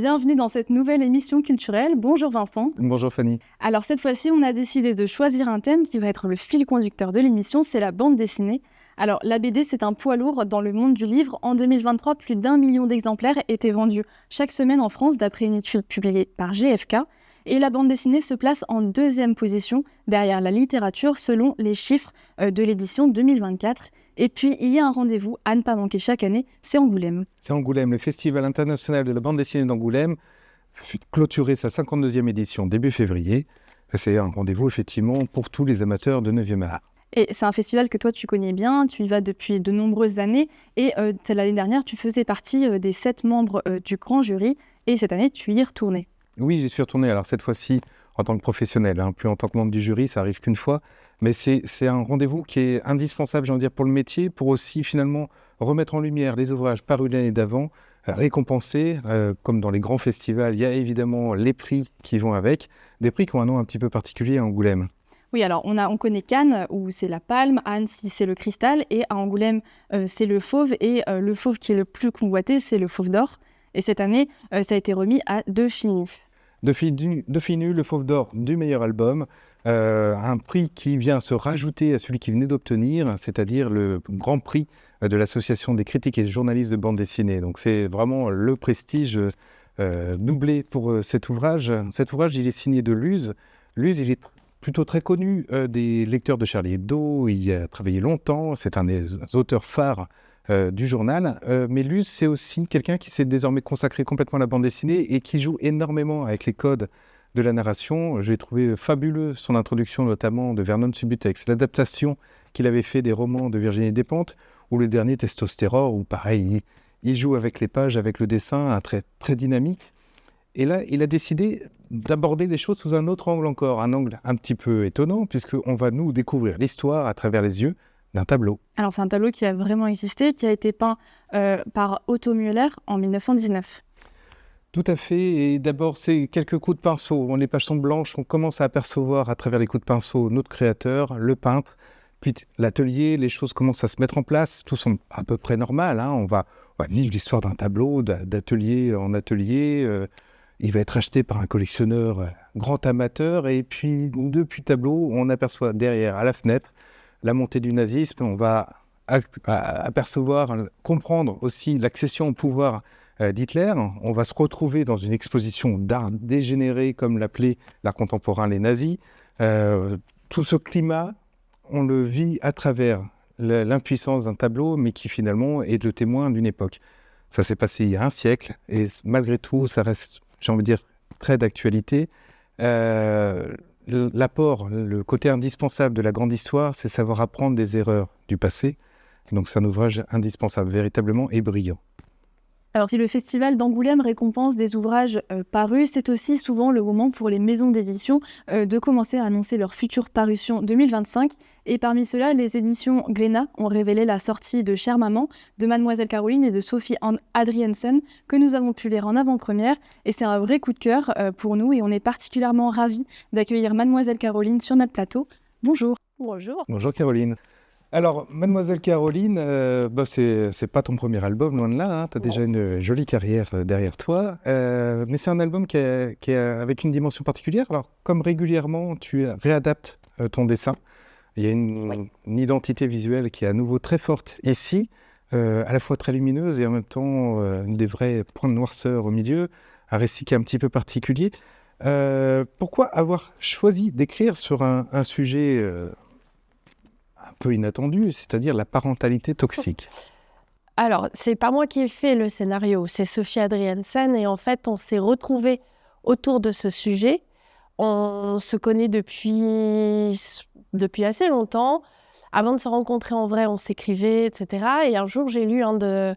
bienvenue dans cette nouvelle émission culturelle. Bonjour Vincent. Bonjour Fanny. Alors cette fois-ci, on a décidé de choisir un thème qui va être le fil conducteur de l'émission, c'est la bande dessinée. Alors la BD, c'est un poids lourd dans le monde du livre. En 2023, plus d'1 million d'exemplaires étaient vendus chaque semaine en France, d'après une étude publiée par GfK. Et la bande dessinée se place en deuxième position derrière la littérature selon les chiffres de l'édition 2024. Et puis, il y a un rendez-vous à ne pas manquer chaque année, c'est Angoulême. C'est Angoulême, le Festival international de la bande dessinée d'Angoulême fut clôturé sa 52e édition début février. C'est un rendez-vous effectivement pour tous les amateurs de 9e art. Et c'est un festival que toi tu connais bien, tu y vas depuis de nombreuses années et l'année dernière tu faisais partie des 7 membres du grand jury et cette année tu y es retourné. Oui, j'y suis retourné, alors cette fois-ci en tant que professionnel, plus en tant que membre du jury, ça arrive qu'une fois, mais c'est un rendez-vous qui est indispensable, j'ai envie de dire, pour le métier, pour aussi finalement remettre en lumière les ouvrages parus l'année d'avant, récompenser, comme dans les grands festivals, il y a évidemment les prix qui vont avec, des prix qui ont un nom un petit peu particulier à Angoulême. Oui, alors on connaît Cannes où c'est la palme, à Annecy c'est le cristal et à Angoulême c'est le fauve et le fauve qui est le plus convoité c'est le fauve d'or. Et cette année ça a été remis à Definu. Definu, le fauve d'or du meilleur album, un prix qui vient se rajouter à celui qu'il venait d'obtenir, c'est-à-dire le grand prix de l'Association des critiques et des journalistes de bande dessinée. Donc c'est vraiment le prestige doublé pour cet ouvrage. Cet ouvrage, il est signé de Luz. Luz, il est plutôt très connu des lecteurs de Charlie Hebdo, il a travaillé longtemps, c'est un des auteurs phares du journal, mais Luz, c'est aussi quelqu'un qui s'est désormais consacré complètement à la bande dessinée et qui joue énormément avec les codes de la narration. J'ai trouvé fabuleux son introduction notamment de Vernon Subutex, l'adaptation qu'il avait fait des romans de Virginie Despentes, ou le dernier Testostérore, où pareil, il joue avec les pages, avec le dessin, un trait très dynamique. Et là, il a décidé d'aborder les choses sous un autre angle encore, un angle un petit peu étonnant, puisqu'on va nous découvrir l'histoire à travers les yeux d'un tableau. Alors c'est un tableau qui a vraiment existé, qui a été peint par Otto Müller en 1919. Tout à fait, et d'abord c'est quelques coups de pinceau. Les pages sont blanches, on commence à apercevoir à travers les coups de pinceau notre créateur, le peintre, puis l'atelier, les choses commencent à se mettre en place, tout semble à peu près normal. On va vivre l'histoire d'un tableau, d'atelier en atelier. Il va être acheté par un collectionneur grand amateur, et puis depuis le tableau, on aperçoit derrière, à la fenêtre, la montée du nazisme. On va apercevoir, comprendre aussi l'accession au pouvoir d'Hitler. On va se retrouver dans une exposition d'art dégénéré, comme l'appelaient l'art contemporain les nazis. Tout ce climat, on le vit à travers l'impuissance d'un tableau, mais qui finalement est le témoin d'une époque. Ça s'est passé il y a un siècle, et malgré tout, ça reste, j'ai envie de dire, très d'actualité. L'apport, le côté indispensable de la grande histoire, c'est savoir apprendre des erreurs du passé. Donc c'est un ouvrage indispensable, véritablement, et brillant. Alors si le festival d'Angoulême récompense des ouvrages parus, c'est aussi souvent le moment pour les maisons d'édition de commencer à annoncer leur future parution 2025. Et parmi ceux-là, les éditions Glénat ont révélé la sortie de Chère Maman, de Mademoiselle Caroline et de Sophie Anne Adriensen, que nous avons pu lire en avant-première. Et c'est un vrai coup de cœur pour nous et on est particulièrement ravis d'accueillir Mademoiselle Caroline sur notre plateau. Bonjour. Bonjour. Bonjour Caroline. Alors, Mademoiselle Caroline, c'est pas ton premier album, loin de là. Tu as déjà une jolie carrière derrière toi. Mais c'est un album qui est avec une dimension particulière. Alors, comme régulièrement, tu réadaptes ton dessin. Il y a une identité visuelle qui est à nouveau très forte ici, à la fois très lumineuse et en même temps des vrais points de noirceur au milieu, un récit qui est un petit peu particulier. Pourquoi avoir choisi d'écrire sur un sujet un peu inattendu, c'est-à-dire la parentalité toxique? Alors, c'est pas moi qui ai fait le scénario, c'est Sophie Adriensen, et en fait, on s'est retrouvés autour de ce sujet. On se connaît depuis assez longtemps. Avant de se rencontrer en vrai, on s'écrivait, etc. Et un jour, j'ai lu un de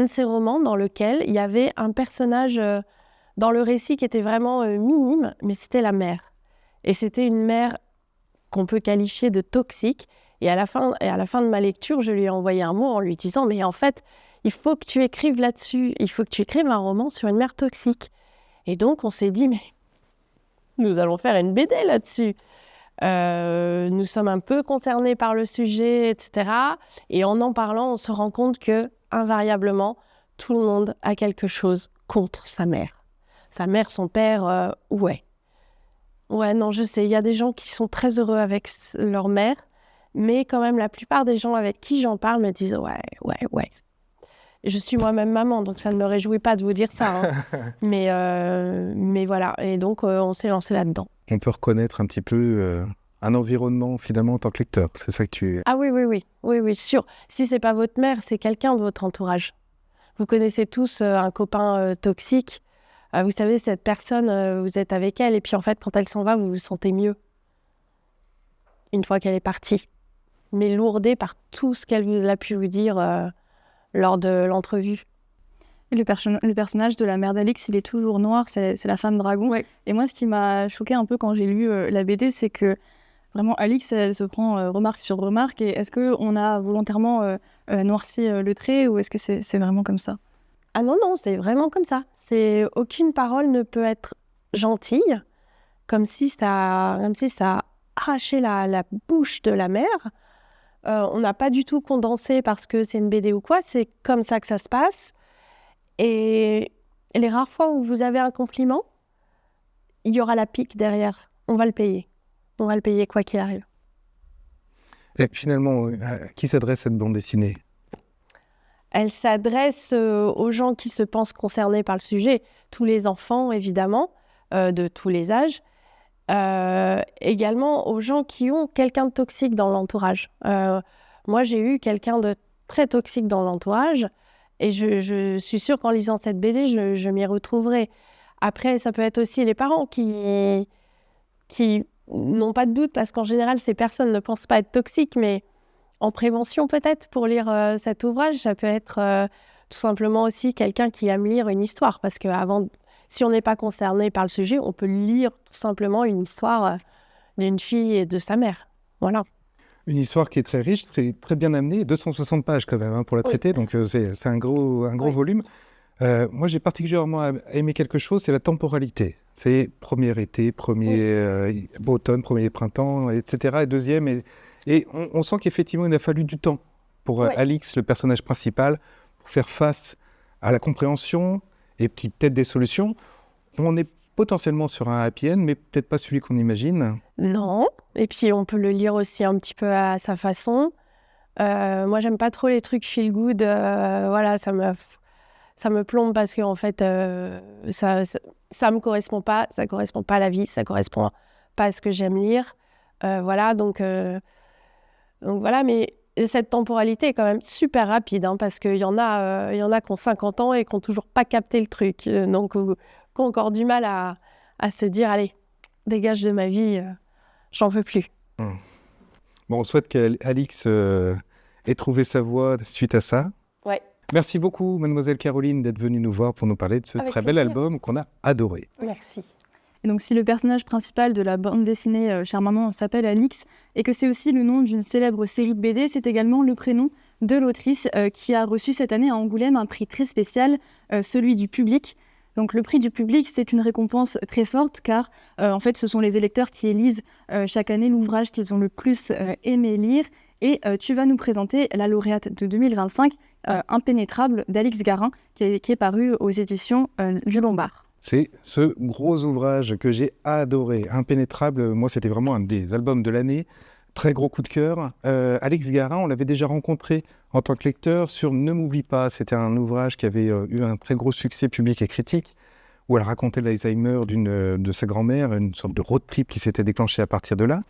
ses romans dans lequel il y avait un personnage dans le récit qui était vraiment minime, mais c'était la mère. Et c'était une mère qu'on peut qualifier de toxique. Et à la fin de ma lecture, je lui ai envoyé un mot en lui disant « Mais en fait, il faut que tu écrives là-dessus. Il faut que tu écrives un roman sur une mère toxique. » Et donc, on s'est dit « Mais nous allons faire une BD là-dessus. » Nous sommes un peu concernés par le sujet, etc. Et en parlant, on se rend compte que, invariablement, tout le monde a quelque chose contre sa mère. Sa mère, son père, ouais. Ouais, non, je sais, il y a des gens qui sont très heureux avec leur mère, mais quand même, la plupart des gens avec qui j'en parle me disent ouais. Je suis moi-même maman, donc ça ne me réjouit pas de vous dire ça, hein. Mais voilà, et donc on s'est lancé là-dedans. On peut reconnaître un petit peu un environnement finalement en tant que lecteur. C'est ça que tu... Ah oui, sûr. Si c'est pas votre mère, c'est quelqu'un de votre entourage. Vous connaissez tous un copain toxique. Vous savez, cette personne, vous êtes avec elle, et puis en fait, quand elle s'en va, vous vous sentez mieux. Une fois qu'elle est partie. Mais lourdé par tout ce qu'elle a pu vous dire lors de l'entrevue. Et le personnage de la mère d'Alix, il est toujours noir, c'est la femme dragon. Ouais. Et moi, ce qui m'a choquée un peu quand j'ai lu la BD, c'est que vraiment, Alix, elle se prend remarque sur remarque. Et est-ce qu'on a volontairement noirci le trait, ou est-ce que c'est vraiment comme ça? Ah non, c'est vraiment comme ça. Aucune parole ne peut être gentille, comme si ça arrachait la bouche de la mère. On n'a pas du tout condensé parce que c'est une BD ou quoi, c'est comme ça que ça se passe. Et les rares fois où vous avez un compliment, il y aura la pique derrière. On va le payer. On va le payer quoi qu'il arrive. Et finalement, à qui s'adresse cette bande dessinée? Elle s'adresse aux gens qui se pensent concernés par le sujet, tous les enfants évidemment, de tous les âges, également aux gens qui ont quelqu'un de toxique dans l'entourage. Moi, j'ai eu quelqu'un de très toxique dans l'entourage, et je suis sûre qu'en lisant cette BD, je m'y retrouverai. Après, ça peut être aussi les parents qui n'ont pas de doute, parce qu'en général, ces personnes ne pensent pas être toxiques, mais en prévention peut-être, pour lire cet ouvrage, ça peut être tout simplement aussi quelqu'un qui aime lire une histoire, parce que si on n'est pas concerné par le sujet, on peut lire tout simplement une histoire d'une fille et de sa mère. Voilà. Une histoire qui est très riche, très bien amenée, 260 pages quand même pour la traiter, oui. Donc c'est un gros oui. Volume. Moi, j'ai particulièrement aimé quelque chose, c'est la temporalité. C'est premier été, premier automne, premier printemps, etc. Et deuxième, et on sent qu'effectivement, il a fallu du temps pour Alix, le personnage principal, pour faire face à la compréhension et peut-être des solutions. On est potentiellement sur un happy end, mais peut-être pas celui qu'on imagine. Non, et puis on peut le lire aussi un petit peu à sa façon. Moi, j'aime pas trop les trucs feel good. Voilà, ça me plombe, parce que en fait, ça me correspond pas. Ça correspond pas à la vie. Ça correspond pas à ce que j'aime lire. Voilà, donc voilà. Mais cette temporalité est quand même super rapide, hein, parce qu'il y en a qui ont 50 ans et qui n'ont toujours pas capté le truc. Donc, qui ont encore du mal à se dire, allez, dégage de ma vie, j'en veux plus. Bon, on souhaite qu'Alix ait trouvé sa voie suite à ça. Ouais. Merci beaucoup, mademoiselle Caroline, d'être venue nous voir pour nous parler de ce très bel album qu'on a adoré. Merci. Et donc, si le personnage principal de la bande dessinée Chère Maman s'appelle Alix, et que c'est aussi le nom d'une célèbre série de BD, c'est également le prénom de l'autrice qui a reçu cette année à Angoulême un prix très spécial, celui du public. Donc le prix du public, c'est une récompense très forte, car en fait, ce sont les électeurs qui élisent chaque année l'ouvrage qu'ils ont le plus aimé lire. Et tu vas nous présenter la lauréate de 2025, Impénétrable, d'Alix Garin, qui est paru aux éditions du Lombard. C'est ce gros ouvrage que j'ai adoré. Impénétrable, moi, c'était vraiment un des albums de l'année. Très gros coup de cœur. Alix Garin, on l'avait déjà rencontré en tant que lecteur sur Ne m'oublie pas. C'était un ouvrage qui avait eu un très gros succès public et critique, où elle racontait l'Alzheimer de sa grand-mère, une sorte de road trip qui s'était déclenché à partir de là.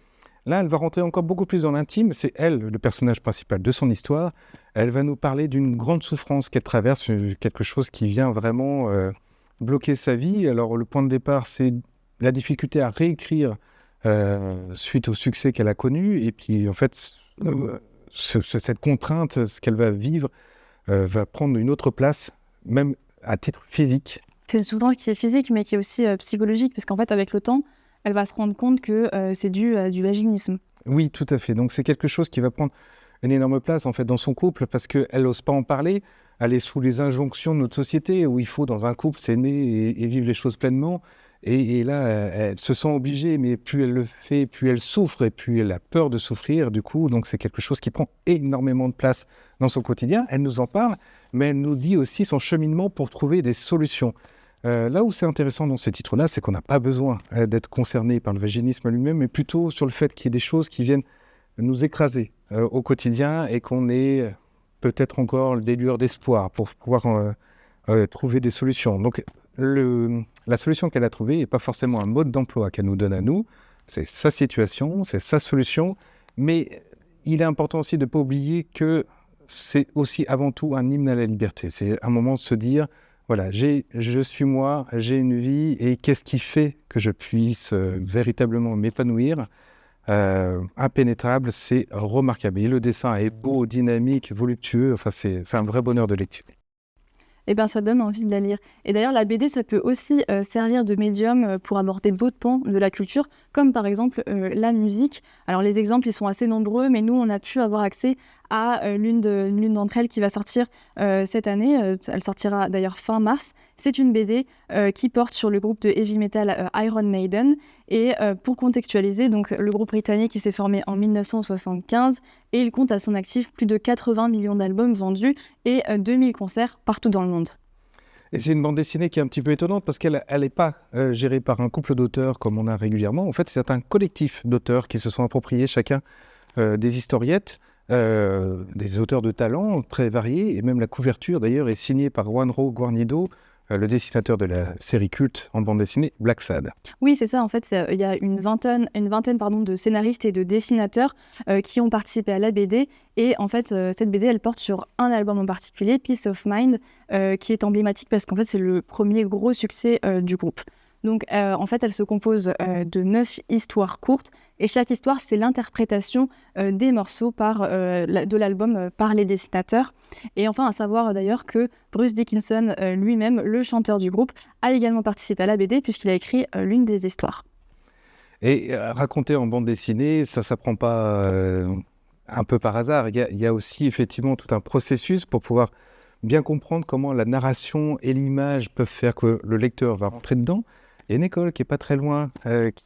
Là, elle va rentrer encore beaucoup plus dans l'intime. C'est elle, le personnage principal de son histoire. Elle va nous parler d'une grande souffrance qu'elle traverse, quelque chose qui vient vraiment bloquer sa vie. Alors, le point de départ, c'est la difficulté à réécrire suite au succès qu'elle a connu. Et puis, en fait, cette contrainte, ce qu'elle va vivre, va prendre une autre place, même à titre physique. C'est une souffrance qui est physique, mais qui est aussi psychologique, parce qu'en fait, avec le temps, elle va se rendre compte que c'est dû à du vaginisme. Oui, tout à fait. Donc, c'est quelque chose qui va prendre une énorme place, en fait, dans son couple, parce qu'elle n'ose pas en parler. Elle est sous les injonctions de notre société, où il faut, dans un couple, s'aimer et vivre les choses pleinement. Et là, elle se sent obligée, mais plus elle le fait, plus elle souffre, et plus elle a peur de souffrir, du coup. Donc, c'est quelque chose qui prend énormément de place dans son quotidien. Elle nous en parle, mais elle nous dit aussi son cheminement pour trouver des solutions. Là où c'est intéressant dans ce titre-là, c'est qu'on n'a pas besoin d'être concerné par le vaginisme lui-même, mais plutôt sur le fait qu'il y ait des choses qui viennent nous écraser au quotidien et qu'on ait peut-être encore des lueurs d'espoir pour pouvoir trouver des solutions. Donc la solution qu'elle a trouvée n'est pas forcément un mode d'emploi qu'elle nous donne à nous, c'est sa situation, c'est sa solution, mais il est important aussi de ne pas oublier que c'est aussi avant tout un hymne à la liberté. C'est un moment de se dire, voilà, je suis moi, j'ai une vie, et qu'est-ce qui fait que je puisse véritablement m'épanouir? Impénétrable, c'est remarquable. Et le dessin est beau, dynamique, voluptueux, enfin c'est un vrai bonheur de lecture. Eh bien, ça donne envie de la lire. Et d'ailleurs, la BD, ça peut aussi servir de médium pour aborder d'autres pans de la culture, comme par exemple la musique. Alors, les exemples, ils sont assez nombreux, mais nous, on a pu avoir accès à l'une d'entre elles qui va sortir cette année. Elle sortira d'ailleurs fin mars. C'est une BD qui porte sur le groupe de heavy metal Iron Maiden. Et pour contextualiser, donc, le groupe britannique qui s'est formé en 1975 et il compte à son actif plus de 80 millions d'albums vendus et 2000 concerts partout dans le monde. Et c'est une bande dessinée qui est un petit peu étonnante parce qu'elle n'est pas gérée par un couple d'auteurs comme on a régulièrement. En fait, c'est un collectif d'auteurs qui se sont appropriés chacun des historiettes, des auteurs de talent très variés. Et même la couverture, d'ailleurs, est signée par Juanjo Guarnido, le dessinateur de la série culte en bande dessinée Black Sad. Oui, c'est ça. En fait, il y a une vingtaine de scénaristes et de dessinateurs qui ont participé à la BD. Et en fait, cette BD, elle porte sur un album en particulier, Peace of Mind, qui est emblématique parce qu'en fait, c'est le premier gros succès du groupe. Donc, en fait, elle se compose de 9 histoires courtes. Et chaque histoire, c'est l'interprétation des morceaux de l'album par les dessinateurs. Et enfin, à savoir d'ailleurs que Bruce Dickinson, lui-même, le chanteur du groupe, a également participé à la BD puisqu'il a écrit l'une des histoires. Et raconter en bande dessinée, ça ne s'apprend pas un peu par hasard. Il y a aussi effectivement tout un processus pour pouvoir bien comprendre comment la narration et l'image peuvent faire que le lecteur va rentrer dedans. Il y a une école qui n'est pas très loin,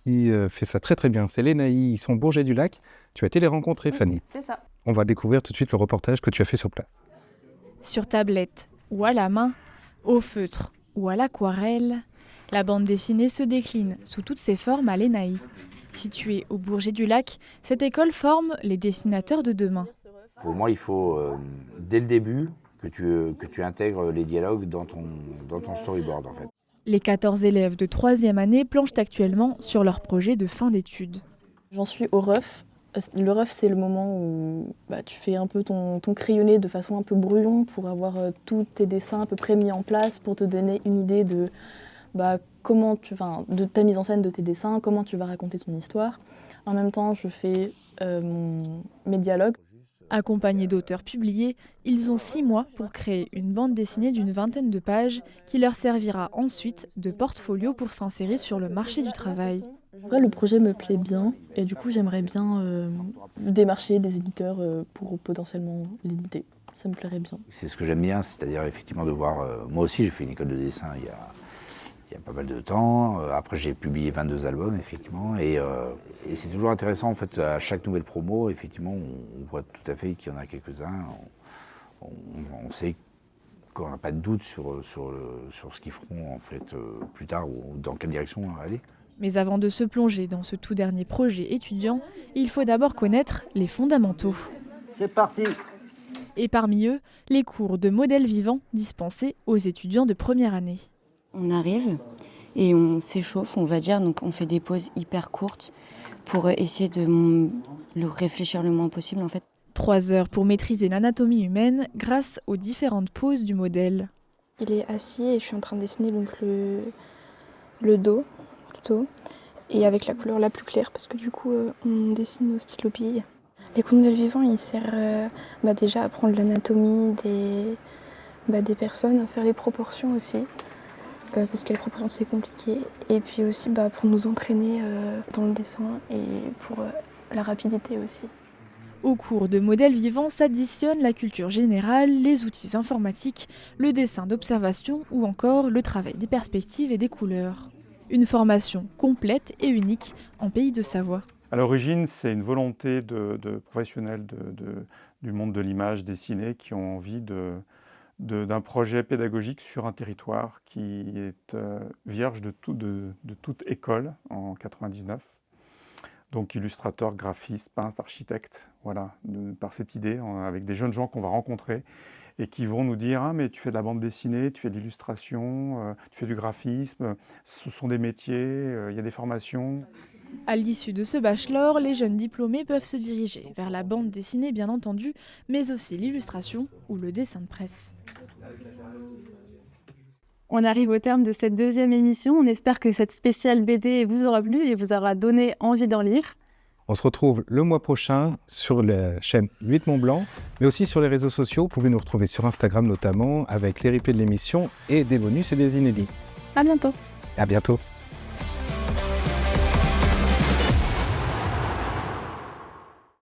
qui fait ça très très bien. C'est l'ENAI, ils sont au Bourget-du-Lac. Tu as été les rencontrer, Fanny. C'est ça. On va découvrir tout de suite le reportage que tu as fait sur place. Sur tablette ou à la main, au feutre ou à l'aquarelle, la bande dessinée se décline sous toutes ses formes à l'ENAI. Située au Bourget-du-Lac, cette école forme les dessinateurs de demain. Pour moi, il faut, dès le début, que tu intègres les dialogues dans ton storyboard, en fait. Les 14 élèves de 3e année planchent actuellement sur leur projet de fin d'études. J'en suis au REF. Le REF, c'est le moment où tu fais un peu ton crayonné de façon un peu brouillon pour avoir tous tes dessins à peu près mis en place, pour te donner une idée de de ta mise en scène de tes dessins, comment tu vas raconter ton histoire. En même temps, je fais mes dialogues. Accompagnés d'auteurs publiés, ils ont 6 mois pour créer une bande dessinée d'une 20aine de pages qui leur servira ensuite de portfolio pour s'insérer sur le marché du travail. En vrai, le projet me plaît bien et du coup, j'aimerais bien démarcher des éditeurs pour potentiellement l'éditer. Ça me plairait bien. C'est ce que j'aime bien, c'est-à-dire effectivement de voir... moi aussi, j'ai fait une école de dessin il y a pas mal de temps. Après, j'ai publié 22 albums, effectivement. Et c'est toujours intéressant, en fait, à chaque nouvelle promo, effectivement, on voit tout à fait qu'il y en a quelques-uns. On sait qu'on n'a pas de doute sur ce qu'ils feront, en fait, plus tard, ou dans quelle direction on va aller. Mais avant de se plonger dans ce tout dernier projet étudiant, il faut d'abord connaître les fondamentaux. C'est parti! Et parmi eux, les cours de modèles vivants dispensés aux étudiants de première année. On arrive et on s'échauffe, on va dire, donc on fait des pauses hyper courtes pour essayer de le réfléchir le moins possible en fait. 3 heures pour maîtriser l'anatomie humaine grâce aux différentes poses du modèle. Il est assis et je suis en train de dessiner donc le dos plutôt et avec la couleur la plus claire parce que du coup on dessine au stylo bille. Les cours de modèles vivants, ils servent déjà à apprendre l'anatomie des personnes, à faire les proportions aussi. Parce que les proportions c'est compliqué et puis aussi pour nous entraîner dans le dessin et pour la rapidité aussi. Au cours de modèles vivants s'additionnent la culture générale, les outils informatiques, le dessin d'observation ou encore le travail des perspectives et des couleurs. Une formation complète et unique en Pays de Savoie. À l'origine, c'est une volonté de professionnels du monde de l'image dessinée qui ont envie de d'un projet pédagogique sur un territoire qui est vierge de toute école en 99. Donc illustrateur, graphiste, peintre, architecte, voilà, par cette idée, avec des jeunes gens qu'on va rencontrer et qui vont nous dire « Ah, mais tu fais de la bande dessinée, tu fais de l'illustration, tu fais du graphisme, ce sont des métiers, il y a des formations. » À l'issue de ce bachelor, les jeunes diplômés peuvent se diriger vers la bande dessinée bien entendu, mais aussi l'illustration ou le dessin de presse. On arrive au terme de cette deuxième émission. On espère que cette spéciale BD vous aura plu et vous aura donné envie d'en lire. On se retrouve le mois prochain sur la chaîne 8 Mont Blanc, mais aussi sur les réseaux sociaux. Vous pouvez nous retrouver sur Instagram notamment avec les replays de l'émission et des bonus et des inédits. À bientôt. À bientôt.